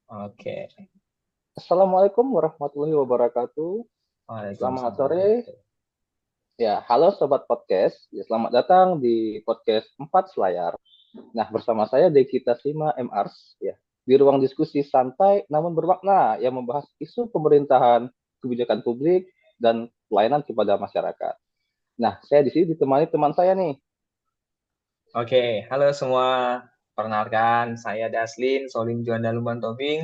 Oke. Assalamualaikum warahmatullahi wabarakatuh. Selamat Waalaikumsalam sore. warahmatullahi. Ya, halo sobat podcast. Ya, selamat datang di podcast 4 Selayar. Nah, bersama saya Deki Tasima MArs ya. Di ruang diskusi santai namun bermakna yang membahas isu pemerintahan, kebijakan publik dan pelayanan kepada masyarakat. Nah, saya di sini ditemani teman saya nih. Oke, halo semua. Perkenalkan, saya Daslin, Solim Juanda Lumban Tobing.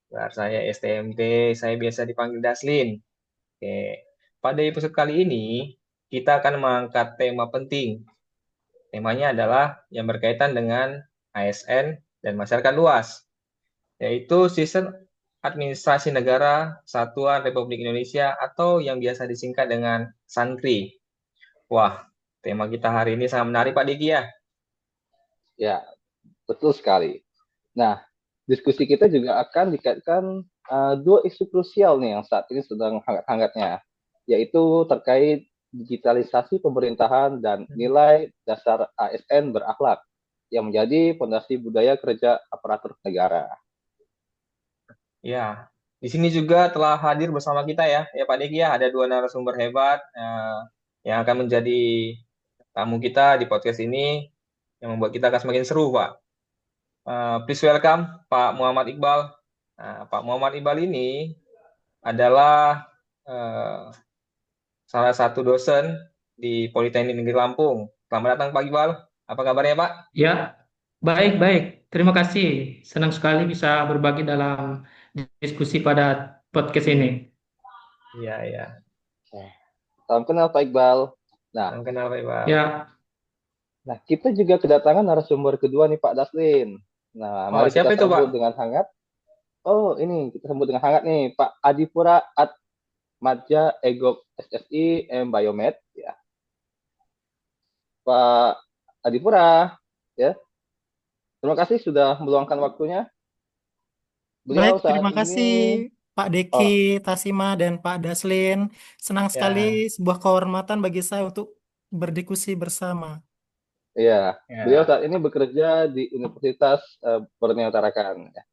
Gelar saya STMT, saya biasa dipanggil Daslin. Oke, pada episode kali ini, kita akan mengangkat tema penting. Temanya adalah yang berkaitan dengan ASN dan masyarakat luas, yaitu Sistem Administrasi Negara Satuan Republik Indonesia atau yang biasa disingkat dengan SANKRI. Wah, tema kita hari ini sangat menarik Pak Diki ya. Ya, betul sekali. Nah, diskusi kita juga akan dikaitkan dua isu krusial nih yang saat ini sedang hangat-hangatnya, yaitu terkait digitalisasi pemerintahan dan nilai dasar ASN berakhlak yang menjadi fondasi budaya kerja aparatur negara. Ya, di sini juga telah hadir bersama kita ya Pak Diki ya. Ada dua narasumber hebat yang akan menjadi tamu kita di podcast ini yang membuat kita akan semakin seru Pak. Please welcome Pak Muhammad Iqbal. Nah, Pak Muhammad Iqbal ini adalah eh, salah satu dosen di Politeknik Negeri Lampung. Selamat datang Pak Iqbal. Apa kabarnya Pak? Ya, baik-baik. Terima kasih. Senang sekali bisa berbagi dalam diskusi pada podcast ini. Iya, iya. Salam kenal Pak Iqbal. Nah, Salam kenal Pak Iqbal. Ya, kita juga kedatangan narasumber kedua nih Pak Daslin. Nah, Oh, mari kita siapa itu Pak? sambut dengan hangat. Oh, ini kita sambut dengan hangat nih Pak Adipura Atmadja Egop SSI Biomed ya. Pak Adipura ya. Terima kasih sudah meluangkan waktunya. Baik, Beliau saat terima kasih ini Pak Deki, oh Tasima, dan Pak Daslin. Senang sekali Ya, sebuah kehormatan bagi saya untuk berdiskusi bersama. iya, beliau ya. saat ini bekerja di Universitas Borneo Tarakan. Ya.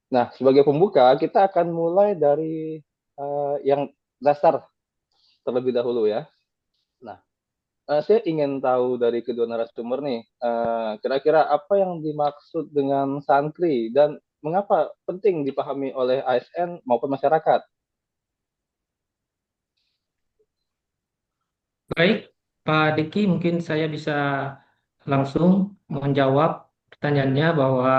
Nah, sebagai pembuka kita akan mulai dari yang dasar terlebih dahulu ya. Nah, saya ingin tahu dari kedua narasumber nih, kira-kira apa yang dimaksud dengan santri dan mengapa penting dipahami oleh ASN maupun masyarakat? baik. Pak Diki, mungkin saya bisa langsung menjawab pertanyaannya bahwa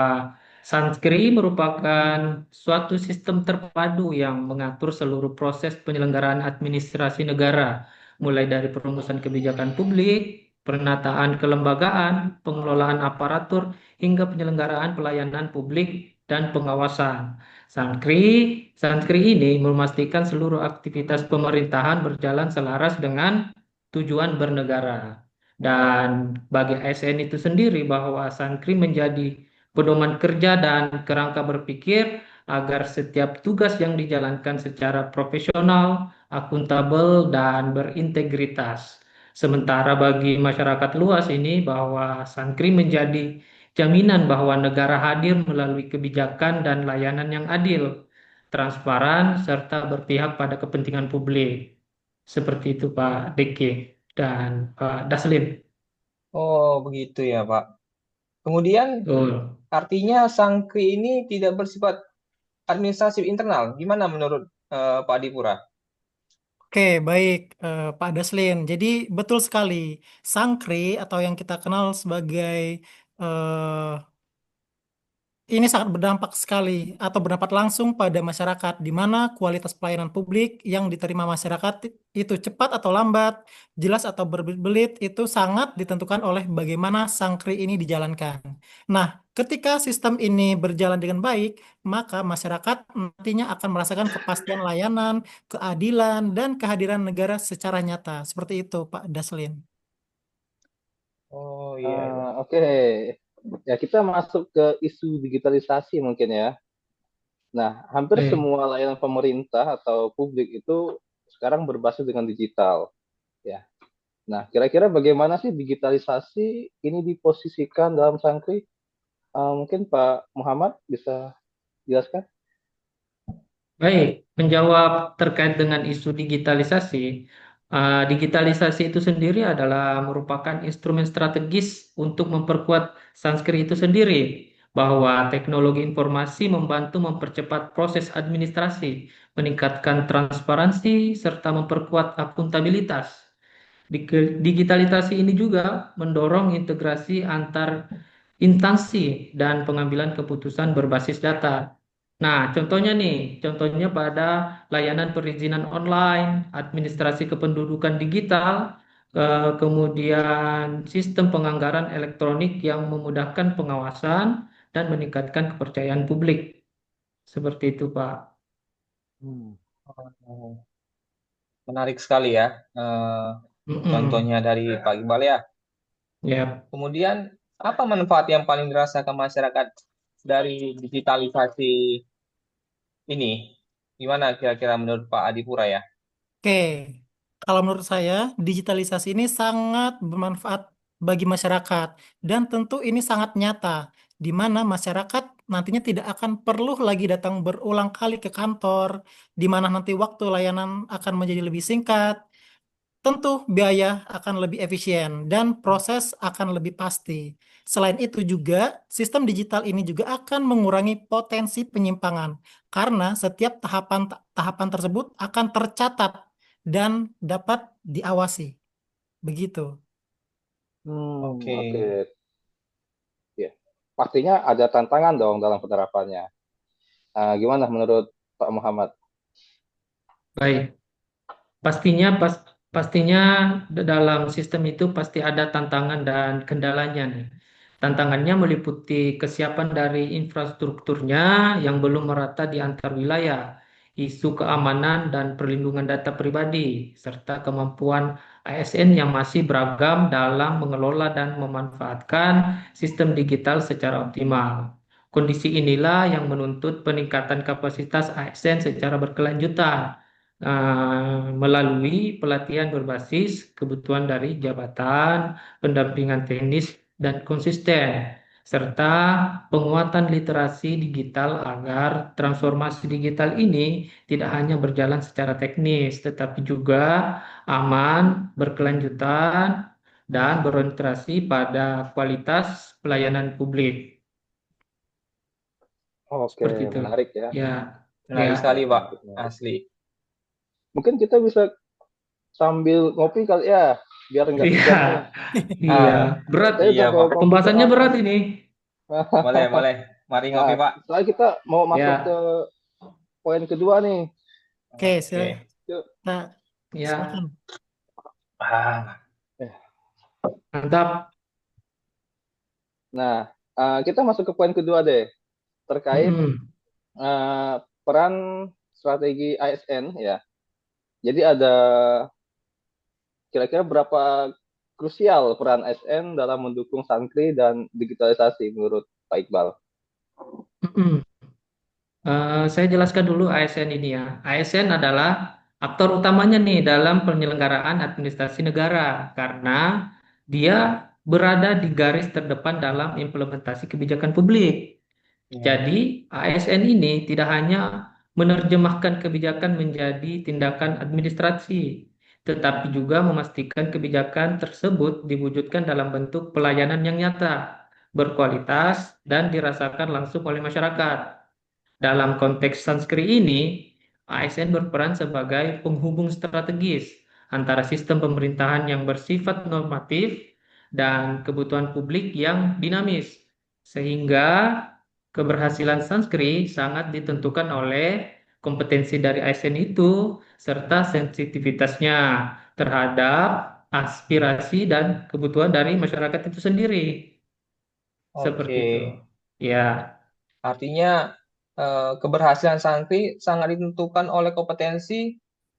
Sanskri merupakan suatu sistem terpadu yang mengatur seluruh proses penyelenggaraan administrasi negara, mulai dari perumusan kebijakan publik, penataan kelembagaan, pengelolaan aparatur, hingga penyelenggaraan pelayanan publik dan pengawasan. Sanskri, Sanskri ini memastikan seluruh aktivitas pemerintahan berjalan selaras dengan tujuan bernegara. Dan bagi ASN itu sendiri bahwa Sankri menjadi pedoman kerja dan kerangka berpikir agar setiap tugas yang dijalankan secara profesional, akuntabel, dan berintegritas. Sementara bagi masyarakat luas ini bahwa Sankri menjadi jaminan bahwa negara hadir melalui kebijakan dan layanan yang adil, transparan, serta berpihak pada kepentingan publik. Seperti itu Pak Diki dan Pak Daslin. Oh, begitu ya, Pak. Kemudian Betul. artinya Sangkri ini tidak bersifat administrasi internal. Gimana menurut Pak Dipura? Oke, baik Pak Daslin. Jadi betul sekali, Sangkri atau yang kita kenal sebagai eh, ini sangat berdampak sekali atau berdampak langsung pada masyarakat, di mana kualitas pelayanan publik yang diterima masyarakat itu cepat atau lambat, jelas atau berbelit, itu sangat ditentukan oleh bagaimana sangkri ini dijalankan. Nah, ketika sistem ini berjalan dengan baik, maka masyarakat nantinya akan merasakan kepastian layanan, keadilan, dan kehadiran negara secara nyata. Seperti itu, Pak Daslin. Oh iya, iya. Oke, ya kita masuk ke isu digitalisasi mungkin ya. Nah, hampir Baik. semua layanan pemerintah atau publik itu sekarang berbasis dengan digital, ya. Nah, kira-kira bagaimana sih digitalisasi ini diposisikan dalam Sangkri? Mungkin Pak Muhammad bisa jelaskan? Baik, menjawab terkait dengan isu digitalisasi. Digitalisasi itu sendiri adalah merupakan instrumen strategis untuk memperkuat Sanskrit itu sendiri, bahwa teknologi informasi membantu mempercepat proses administrasi, meningkatkan transparansi, serta memperkuat akuntabilitas. Digitalisasi ini juga mendorong integrasi antar instansi dan pengambilan keputusan berbasis data. Nah, contohnya pada layanan perizinan online, administrasi kependudukan digital, kemudian sistem penganggaran elektronik yang memudahkan pengawasan dan meningkatkan kepercayaan publik. Seperti itu, Pak. Hmm. Oh, menarik sekali ya. Eh, Mm-mm. contohnya dari Pak Iqbal ya. Ya, Kemudian, apa manfaat yang paling dirasakan masyarakat dari digitalisasi ini? Gimana kira-kira menurut Pak Adipura ya? Oke, kalau menurut saya, digitalisasi ini sangat bermanfaat bagi masyarakat dan tentu ini sangat nyata, di mana masyarakat nantinya tidak akan perlu lagi datang berulang kali ke kantor, di mana nanti waktu layanan akan menjadi lebih singkat. Tentu biaya akan lebih efisien dan proses akan lebih pasti. Selain itu juga, sistem digital ini juga akan mengurangi potensi penyimpangan karena setiap tahapan tersebut akan tercatat dan dapat diawasi. Begitu. Oke. Oke. Ya. Pastinya ada tantangan dong dalam penerapannya. Gimana menurut Pak Muhammad? baik. Pastinya dalam sistem itu pasti ada tantangan dan kendalanya nih. Tantangannya meliputi kesiapan dari infrastrukturnya yang belum merata di antar wilayah, isu keamanan dan perlindungan data pribadi, serta kemampuan ASN yang masih beragam dalam mengelola dan memanfaatkan sistem digital secara optimal. Kondisi inilah yang menuntut peningkatan kapasitas ASN secara berkelanjutan melalui pelatihan berbasis kebutuhan dari jabatan, pendampingan teknis dan konsisten, serta penguatan literasi digital agar transformasi digital ini tidak hanya berjalan secara teknis, tetapi juga aman, berkelanjutan, dan berorientasi pada kualitas pelayanan publik. Oke, Seperti itu. menarik ya. Ya, ya, Menarik sekali, Pak. Menarik, menarik. Asli. Mungkin kita bisa sambil ngopi kali ya, biar nggak iya, tegang nih. iya. Ah, Berat. Saya iya, udah bawa Pak. kopi Pembahasannya soalnya. berat ini. Boleh, boleh. Mari Nah, ngopi, Pak. setelah kita mau masuk ke Ya, poin kedua nih. Oke, Oke. Yuk. nah, silakan. ya, Ah, Eh, mantap. Nah, kita masuk ke poin kedua deh, terkait Mm-mm. peran strategi ASN ya. Jadi ada kira-kira berapa krusial peran ASN dalam mendukung Sankri dan digitalisasi menurut Pak Iqbal? Mm-mm. Saya jelaskan dulu ASN ini ya. ASN adalah aktor utamanya nih dalam penyelenggaraan administrasi negara karena dia berada di garis terdepan dalam implementasi kebijakan publik. iya. Jadi, ASN ini tidak hanya menerjemahkan kebijakan menjadi tindakan administrasi, tetapi juga memastikan kebijakan tersebut diwujudkan dalam bentuk pelayanan yang nyata, berkualitas, dan dirasakan langsung oleh masyarakat. Dalam konteks Sanskrit ini, ASN berperan sebagai penghubung strategis antara sistem pemerintahan yang bersifat normatif dan kebutuhan publik yang dinamis, sehingga keberhasilan Sanskrit sangat ditentukan oleh kompetensi dari ASN itu serta sensitivitasnya terhadap aspirasi dan kebutuhan dari masyarakat itu sendiri. Seperti Oke. itu. Ya. Artinya keberhasilan santri sangat ditentukan oleh kompetensi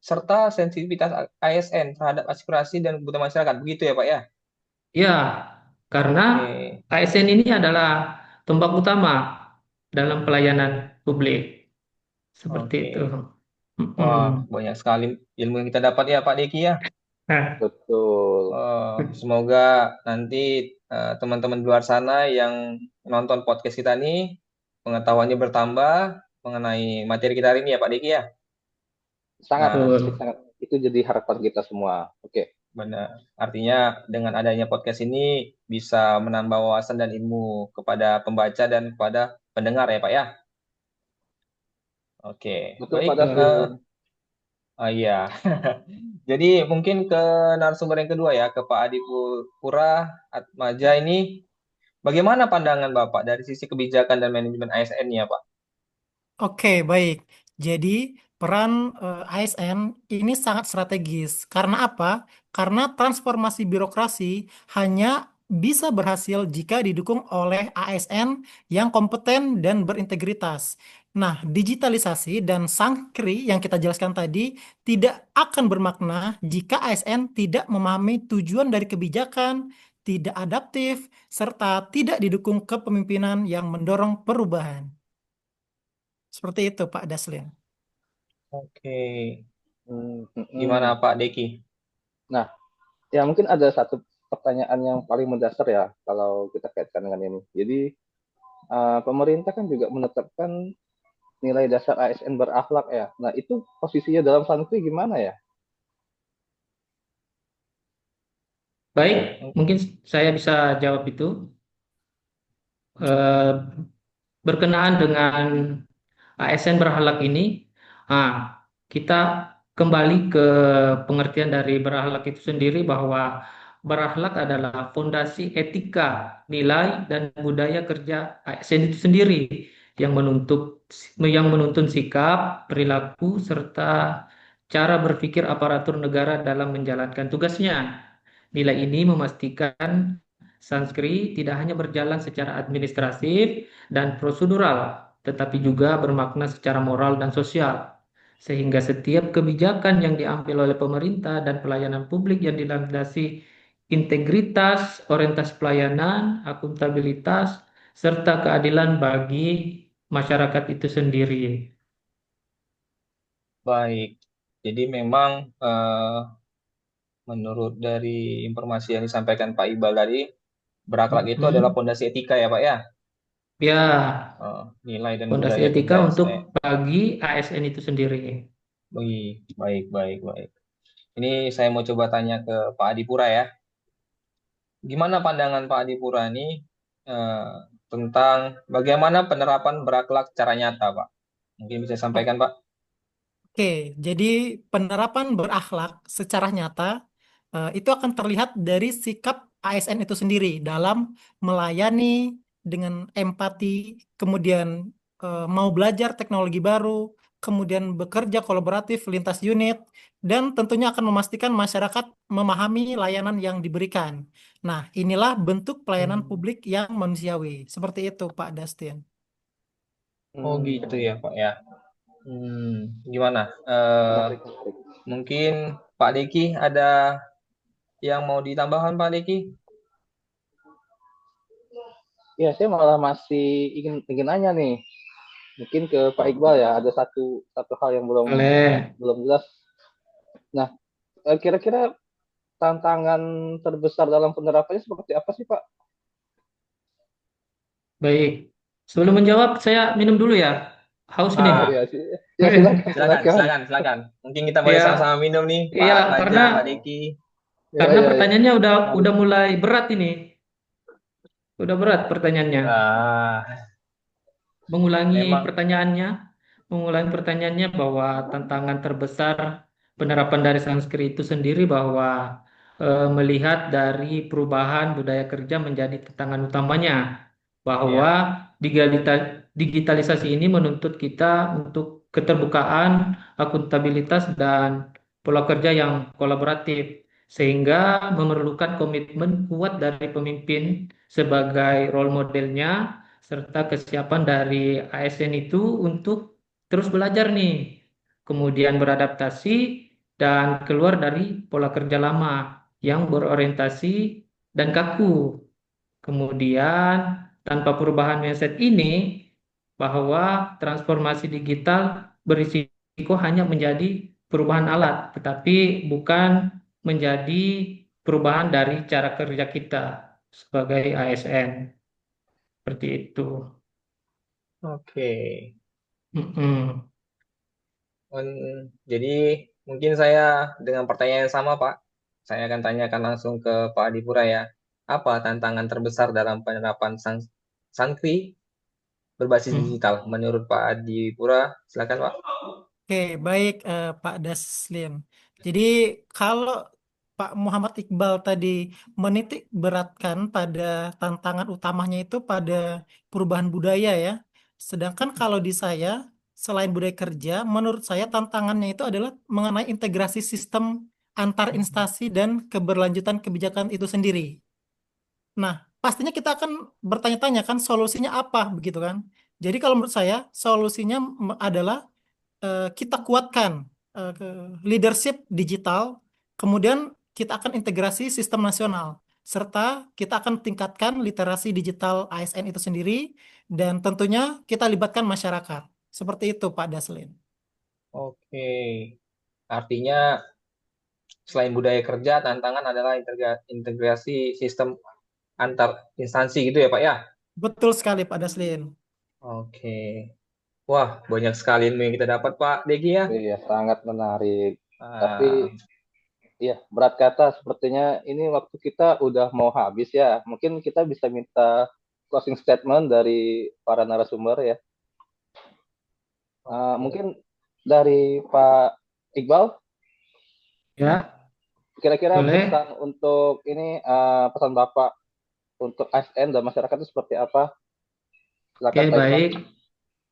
serta sensitivitas ASN terhadap aspirasi dan kebutuhan masyarakat. Begitu ya, Pak ya? Ya, karena Oke. ASN ini adalah tombak utama dalam pelayanan publik. Seperti itu. Oke. Mm-mm. Wah, banyak sekali ilmu yang kita dapat ya, Pak Deki ya. Nah, Betul. Semoga nanti teman-teman di luar sana yang nonton podcast kita nih pengetahuannya bertambah mengenai materi kita hari ini ya Pak Diki ya. Sangat, Nah, Betul. sangat itu jadi harapan kita semua. Oke, benar. Artinya dengan adanya podcast ini bisa menambah wawasan dan ilmu kepada pembaca dan kepada pendengar ya Pak ya. Oke, betul baik. Pak Daslin. Oh iya. Jadi mungkin ke narasumber yang kedua ya, ke Pak Adi Pura Atmaja ini, bagaimana pandangan Bapak dari sisi kebijakan dan manajemen ASN ya Pak? Oke, baik. Jadi peran ASN ini sangat strategis. Karena apa? Karena transformasi birokrasi hanya bisa berhasil jika didukung oleh ASN yang kompeten dan berintegritas. Nah, digitalisasi dan sangkri yang kita jelaskan tadi tidak akan bermakna jika ASN tidak memahami tujuan dari kebijakan, tidak adaptif, serta tidak didukung kepemimpinan yang mendorong perubahan. Seperti itu, Pak Daslin. Oke, Hmm, gimana hmm. Pak Deki? Nah, ya mungkin ada satu pertanyaan yang paling mendasar ya kalau kita kaitkan dengan ini. Jadi pemerintah kan juga menetapkan nilai dasar ASN berakhlak ya. Nah, itu posisinya dalam Sankri gimana ya? Baik, mungkin saya bisa jawab itu. Eh, Berkenaan dengan ASN berakhlak ini, kita kembali ke pengertian dari berakhlak itu sendiri bahwa berakhlak adalah fondasi etika, nilai, dan budaya kerja ASN itu sendiri yang menuntun sikap, perilaku, serta cara berpikir aparatur negara dalam menjalankan tugasnya. Nilai ini memastikan Sanskrit tidak hanya berjalan secara administratif dan prosedural, tetapi juga bermakna secara moral dan sosial. Sehingga setiap kebijakan yang diambil oleh pemerintah dan pelayanan publik yang dilandasi integritas, orientasi pelayanan, akuntabilitas, serta keadilan bagi masyarakat itu sendiri. Baik, jadi memang menurut dari informasi yang disampaikan Pak Iqbal tadi, berakhlak itu adalah Mhm. fondasi etika ya Pak ya. Ya, Nilai dan fondasi budaya etika kerja untuk ASN. bagi ASN itu sendiri. Baik, baik, baik, baik. Ini saya mau coba tanya ke Pak Adipura ya. Gimana pandangan Pak Adipura ini eh, tentang bagaimana penerapan berakhlak secara nyata, Pak? Mungkin bisa sampaikan, Pak. Oke, jadi penerapan berakhlak secara nyata itu akan terlihat dari sikap ASN itu sendiri dalam melayani dengan empati, kemudian mau belajar teknologi baru, kemudian bekerja kolaboratif lintas unit, dan tentunya akan memastikan masyarakat memahami layanan yang diberikan. Nah, inilah bentuk pelayanan Hmm. publik yang manusiawi. Seperti itu, Pak Dustin. Oh gitu ya, Hmm, Pak ya. Gimana? Eh, menarik, menarik. mungkin Pak Deki ada yang mau ditambahkan, Pak Deki? Ya, saya malah masih ingin ingin nanya nih. Mungkin ke Pak Iqbal ya, ada satu satu hal yang belum Oleh belum jelas. Nah, kira-kira tantangan terbesar dalam penerapannya seperti apa sih, Pak? Baik, sebelum menjawab saya minum dulu ya. Haus ini. Oh Ah, ya, ya silakan, silakan, silakan. silakan, silakan. Mungkin kita boleh Ya, sama-sama minum nih, iya Pak Raja, karena Pak Deki. Ya, ya, ya. pertanyaannya Mari. udah mulai berat ini. Udah berat pertanyaannya. Ah, Mengulangi memang. pertanyaannya, mengulangi pertanyaannya bahwa tantangan terbesar penerapan dari Sanskrit itu sendiri bahwa melihat dari perubahan budaya kerja menjadi tantangan utamanya, bahwa Ya. digitalisasi ini menuntut kita untuk keterbukaan, akuntabilitas, dan pola kerja yang kolaboratif, sehingga memerlukan komitmen kuat dari pemimpin sebagai role modelnya serta kesiapan dari ASN itu untuk terus belajar nih, kemudian beradaptasi dan keluar dari pola kerja lama yang berorientasi dan kaku. Kemudian tanpa perubahan mindset ini, bahwa transformasi digital berisiko hanya menjadi perubahan alat, tetapi bukan menjadi perubahan dari cara kerja kita. sebagai ASN. Seperti itu. Oke. Mm-mm. Jadi mungkin saya dengan pertanyaan yang sama, Pak. Saya akan tanyakan langsung ke Pak Adipura ya. Apa tantangan terbesar dalam penerapan Sankri berbasis Mm. digital menurut Pak Adipura? Silakan, Pak. Oke, baik Pak Daslim. Jadi kalau Pak Muhammad Iqbal tadi menitik beratkan pada tantangan utamanya itu pada perubahan budaya ya. Sedangkan kalau di saya, selain budaya kerja, menurut saya tantangannya itu adalah mengenai integrasi sistem antar instansi dan keberlanjutan kebijakan itu sendiri. Nah, pastinya kita akan bertanya-tanya kan solusinya apa begitu kan. Jadi kalau menurut saya solusinya adalah kita kuatkan leadership digital, kemudian kita akan integrasi sistem nasional, serta kita akan tingkatkan literasi digital ASN itu sendiri, dan tentunya kita libatkan masyarakat. Seperti itu, Pak Daslin. Oke. Artinya selain budaya kerja, tantangan adalah integrasi sistem antar instansi gitu ya, Pak ya? Betul sekali, Pak Daslin. Oke. Wah, banyak sekali ilmu yang kita dapat, Pak Degi ya. Iya, sangat menarik. Tapi Ah, iya, berat kata sepertinya ini waktu kita udah mau habis ya. Mungkin kita bisa minta closing statement dari para narasumber ya. oke. Mungkin dari Pak Iqbal, Ya, kira-kira boleh. pesan untuk ini pesan Bapak untuk ASN dan masyarakat itu seperti apa? Oke, Silakan Pak Iqbal. baik.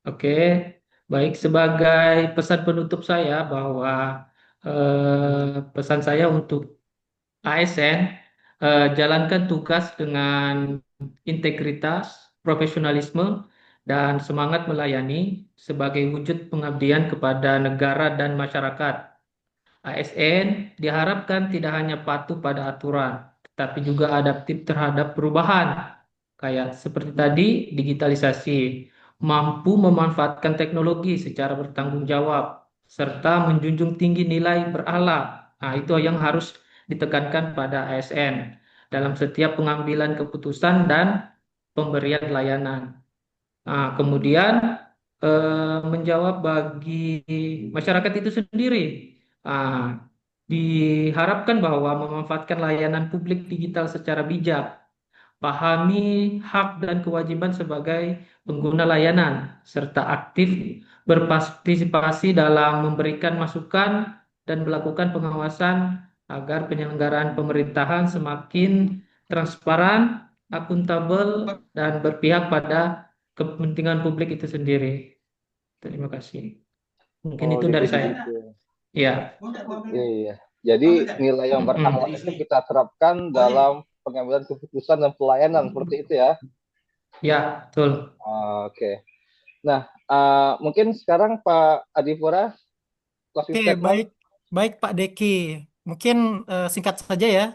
Oke, baik. Sebagai pesan penutup saya bahwa pesan saya untuk ASN, jalankan tugas dengan integritas, profesionalisme, dan semangat melayani sebagai wujud pengabdian kepada negara dan masyarakat. ASN diharapkan tidak hanya patuh pada aturan, tetapi juga adaptif terhadap perubahan. Kayak seperti tadi, digitalisasi, mampu memanfaatkan teknologi secara bertanggung jawab, serta menjunjung tinggi nilai berakhlak. Nah, itu yang harus ditekankan pada ASN dalam setiap pengambilan keputusan dan pemberian layanan. Nah, kemudian menjawab bagi masyarakat itu sendiri. Ah, diharapkan bahwa memanfaatkan layanan publik digital secara bijak, pahami hak dan kewajiban sebagai pengguna layanan, serta aktif berpartisipasi dalam memberikan masukan dan melakukan pengawasan agar penyelenggaraan pemerintahan semakin transparan, akuntabel, dan berpihak pada kepentingan publik itu sendiri. Terima kasih. Mungkin Oh itu gitu dari saya. begitu. Ya. Iya, iya. Jadi nilai yang berakhlak Mm-mm. itu kita terapkan dalam pengambilan keputusan dan pelayanan seperti itu ya. Ya, betul. Oke. Nah, mungkin sekarang Pak Adipura closing Oke, statement. baik, baik Pak Deki. Mungkin singkat saja ya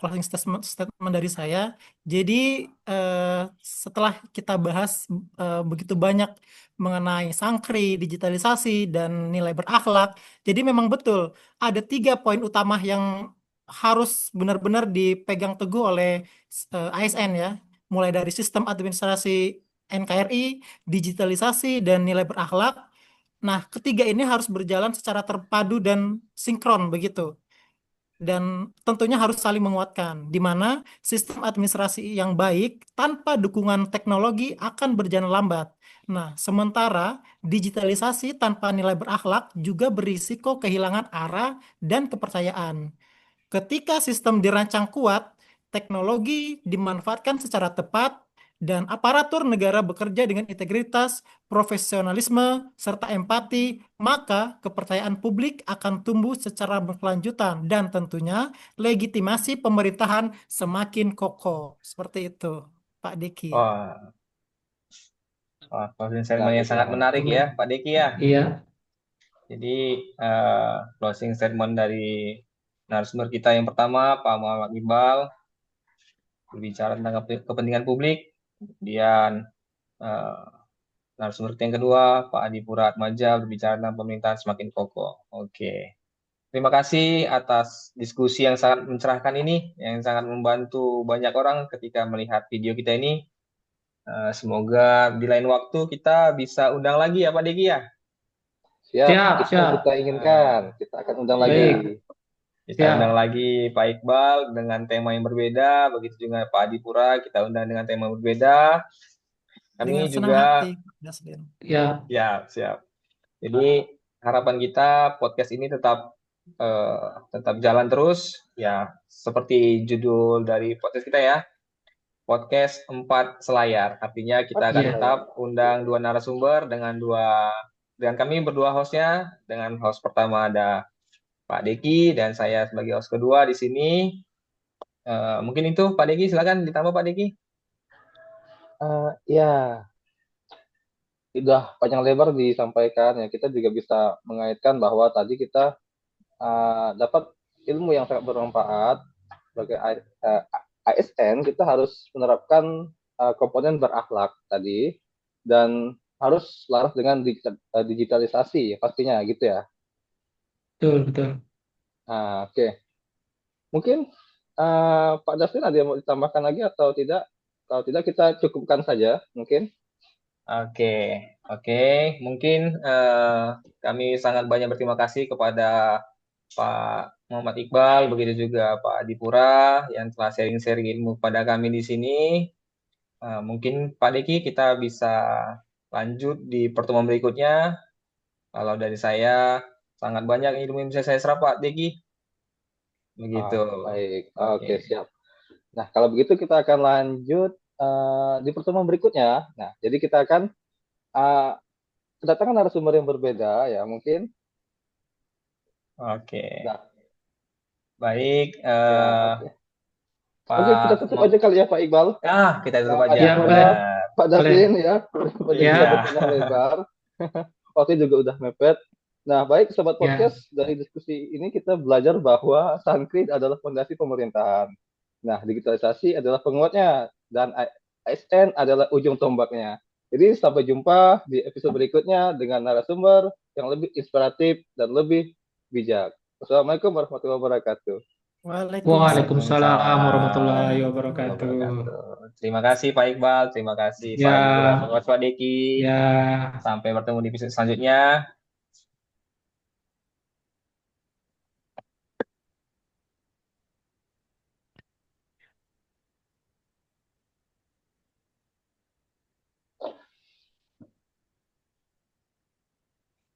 closing statement dari saya. Jadi eh, setelah kita bahas begitu banyak mengenai sangkri, digitalisasi dan nilai berakhlak, jadi memang betul ada 3 poin utama yang harus benar-benar dipegang teguh oleh ASN ya, mulai dari sistem administrasi NKRI, digitalisasi dan nilai berakhlak. Nah, ketiga ini harus berjalan secara terpadu dan sinkron begitu. Dan tentunya harus saling menguatkan, di mana sistem administrasi yang baik tanpa dukungan teknologi akan berjalan lambat. Nah, sementara digitalisasi tanpa nilai berakhlak juga berisiko kehilangan arah dan kepercayaan. Ketika sistem dirancang kuat, teknologi dimanfaatkan secara tepat, dan aparatur negara bekerja dengan integritas, profesionalisme, serta empati, maka kepercayaan publik akan tumbuh secara berkelanjutan dan tentunya legitimasi pemerintahan semakin kokoh. Seperti itu, Pak Diki. Wah, closing statement Siap, yang sangat siap. menarik ya, Amin. Pak Deki ya. Iya. Jadi closing statement dari narasumber kita yang pertama, Pak Muhammad Iqbal, berbicara tentang kepentingan publik. Kemudian eh, narasumber kita yang kedua, Pak Adi Atmaja, berbicara tentang pemerintahan semakin kokoh. Oke. terima kasih atas diskusi yang sangat mencerahkan ini, yang sangat membantu banyak orang ketika melihat video kita ini. Semoga di lain waktu kita bisa undang lagi ya Pak Deki ya. Siap, Siap, itu yang siap. kita inginkan. Eh, Kita akan undang lagi. Baik, Kita undang siap. lagi Pak Iqbal dengan tema yang berbeda, begitu juga Pak Adipura kita undang dengan tema yang berbeda. Dengan Kami senang juga hati, Daslin. Ya, siap. Jadi harapan kita podcast ini tetap jalan terus ya, seperti judul dari podcast kita ya, podcast 4 selayar. Artinya kita akan iya. tetap undang 2 narasumber dengan kami berdua hostnya. Dengan host pertama ada Pak Deki dan saya sebagai host kedua di sini. Mungkin itu Pak Deki, silakan ditambah Pak Deki. Ya, sudah panjang lebar disampaikan ya. Kita juga bisa mengaitkan bahwa tadi kita dapat ilmu yang sangat bermanfaat sebagai ASN. Kita harus menerapkan komponen berakhlak tadi dan harus selaras dengan digitalisasi pastinya gitu ya. Betul, betul. Oke. Mungkin Pak Dustin ada yang mau ditambahkan lagi atau tidak? Kalau tidak kita cukupkan saja mungkin. Oke. Mungkin kami sangat banyak berterima kasih kepada Pak Muhammad Iqbal, begitu juga Pak Adipura yang telah sharing-sharing ilmu kepada kami di sini. Mungkin Pak Deki kita bisa lanjut di pertemuan berikutnya. Kalau dari saya sangat banyak ilmu yang bisa saya serap Pak Deki. Begitu. Baik, Oke. oke siap. Nah kalau begitu kita akan lanjut di pertemuan berikutnya. Nah jadi kita akan kedatangan narasumber yang berbeda ya mungkin. Oke. Nah, Baik. ya oke. Pak Oke kita tutup aja kali ya Pak Iqbal. kita tutup aja. Ya, boleh. Pak Boleh. Daslin ya. Ya. Kita panjang lebar. Waktu juga udah mepet. Nah, baik Sobat Ya. Podcast, dari diskusi ini kita belajar bahwa Sankrit adalah fondasi pemerintahan. Nah, digitalisasi adalah penguatnya dan ASN adalah ujung tombaknya. Jadi sampai jumpa di episode berikutnya dengan narasumber yang lebih inspiratif dan lebih bijak. Wassalamualaikum warahmatullahi wabarakatuh. Waalaikumsalam warahmatullahi wabarakatuh. Terima kasih Pak Iqbal, terima kasih Pak Ya. Adipura, Pak Deki. Ya. Sampai bertemu di episode selanjutnya.